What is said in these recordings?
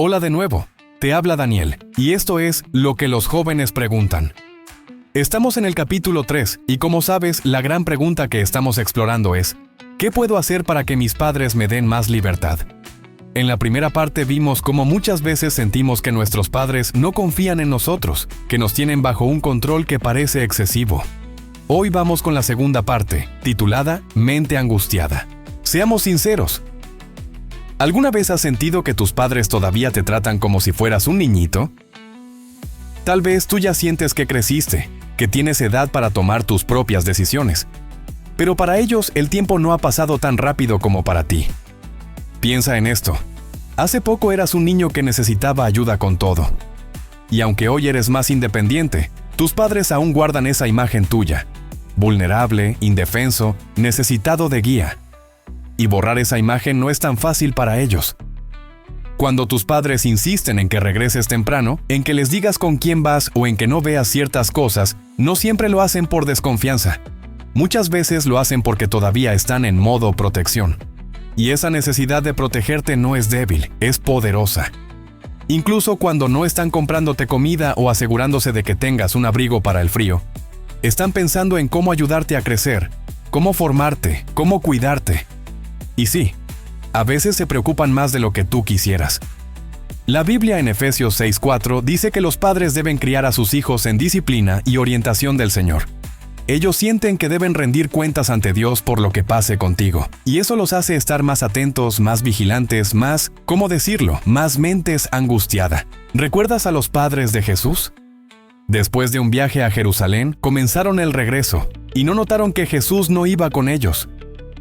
Hola de nuevo, te habla Daniel, y esto es Lo que los jóvenes preguntan. Estamos en el capítulo 3, y como sabes, la gran pregunta que estamos explorando es, ¿qué puedo hacer para que mis padres me den más libertad? En la primera parte vimos cómo muchas veces sentimos que nuestros padres no confían en nosotros, que nos tienen bajo un control que parece excesivo. Hoy vamos con la segunda parte, titulada Mente angustiada. Seamos sinceros. ¿Alguna vez has sentido que tus padres todavía te tratan como si fueras un niñito? Tal vez tú ya sientes que creciste, que tienes edad para tomar tus propias decisiones. Pero para ellos el tiempo no ha pasado tan rápido como para ti. Piensa en esto. Hace poco eras un niño que necesitaba ayuda con todo. Y aunque hoy eres más independiente, tus padres aún guardan esa imagen tuya. Vulnerable, indefenso, necesitado de guía. Y borrar esa imagen no es tan fácil para ellos. Cuando tus padres insisten en que regreses temprano, en que les digas con quién vas o en que no veas ciertas cosas, no siempre lo hacen por desconfianza. Muchas veces lo hacen porque todavía están en modo protección. Y esa necesidad de protegerte no es débil, es poderosa. Incluso cuando no están comprándote comida o asegurándose de que tengas un abrigo para el frío, están pensando en cómo ayudarte a crecer, cómo formarte, cómo cuidarte. Y sí, a veces se preocupan más de lo que tú quisieras. La Biblia en Efesios 6:4 dice que los padres deben criar a sus hijos en disciplina y orientación del Señor. Ellos sienten que deben rendir cuentas ante Dios por lo que pase contigo, y eso los hace estar más atentos, más vigilantes, más, ¿cómo decirlo?, más mentes angustiada. ¿Recuerdas a los padres de Jesús? Después de un viaje a Jerusalén, comenzaron el regreso, y no notaron que Jesús no iba con ellos.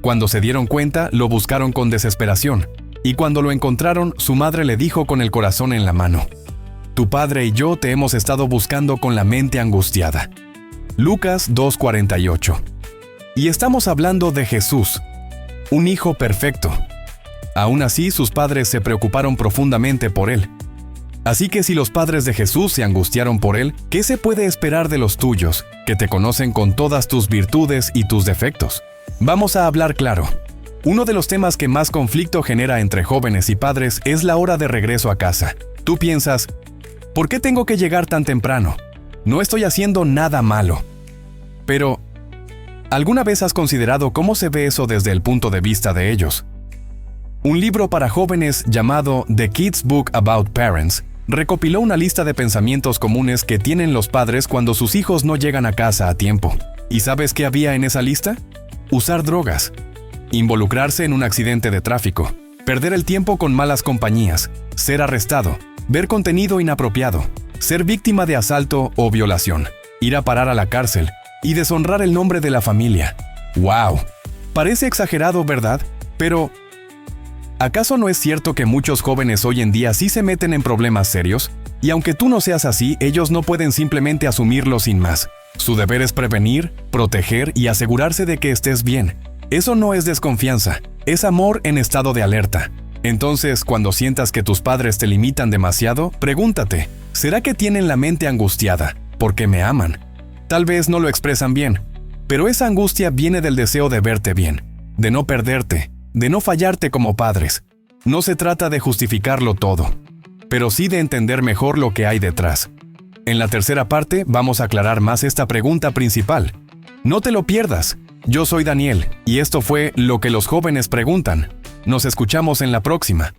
Cuando se dieron cuenta, lo buscaron con desesperación, y cuando lo encontraron, su madre le dijo con el corazón en la mano: «Tu padre y yo te hemos estado buscando con la mente angustiada». Lucas 2:48. Y estamos hablando de Jesús, un hijo perfecto. Aún así, sus padres se preocuparon profundamente por él. Así que si los padres de Jesús se angustiaron por él, ¿qué se puede esperar de los tuyos, que te conocen con todas tus virtudes y tus defectos? Vamos a hablar claro. Uno de los temas que más conflicto genera entre jóvenes y padres es la hora de regreso a casa. Tú piensas, ¿por qué tengo que llegar tan temprano? No estoy haciendo nada malo. Pero, ¿alguna vez has considerado cómo se ve eso desde el punto de vista de ellos? Un libro para jóvenes llamado The Kids Book About Parents recopiló una lista de pensamientos comunes que tienen los padres cuando sus hijos no llegan a casa a tiempo. ¿Y sabes qué había en esa lista? Usar drogas, involucrarse en un accidente de tráfico, perder el tiempo con malas compañías, ser arrestado, ver contenido inapropiado, ser víctima de asalto o violación, ir a parar a la cárcel y deshonrar el nombre de la familia. ¡Wow! Parece exagerado, ¿verdad? Pero, ¿acaso no es cierto que muchos jóvenes hoy en día sí se meten en problemas serios? Y aunque tú no seas así, ellos no pueden simplemente asumirlo sin más. Su deber es prevenir, proteger y asegurarse de que estés bien. Eso no es desconfianza, es amor en estado de alerta. Entonces, cuando sientas que tus padres te limitan demasiado, pregúntate, ¿será que tienen la mente angustiada porque me aman? Tal vez no lo expresan bien, pero esa angustia viene del deseo de verte bien, de no perderte, de no fallarte como padres. No se trata de justificarlo todo, pero sí de entender mejor lo que hay detrás. En la tercera parte vamos a aclarar más esta pregunta principal. No te lo pierdas. Yo soy Daniel, y esto fue Lo que los jóvenes preguntan. Nos escuchamos en la próxima.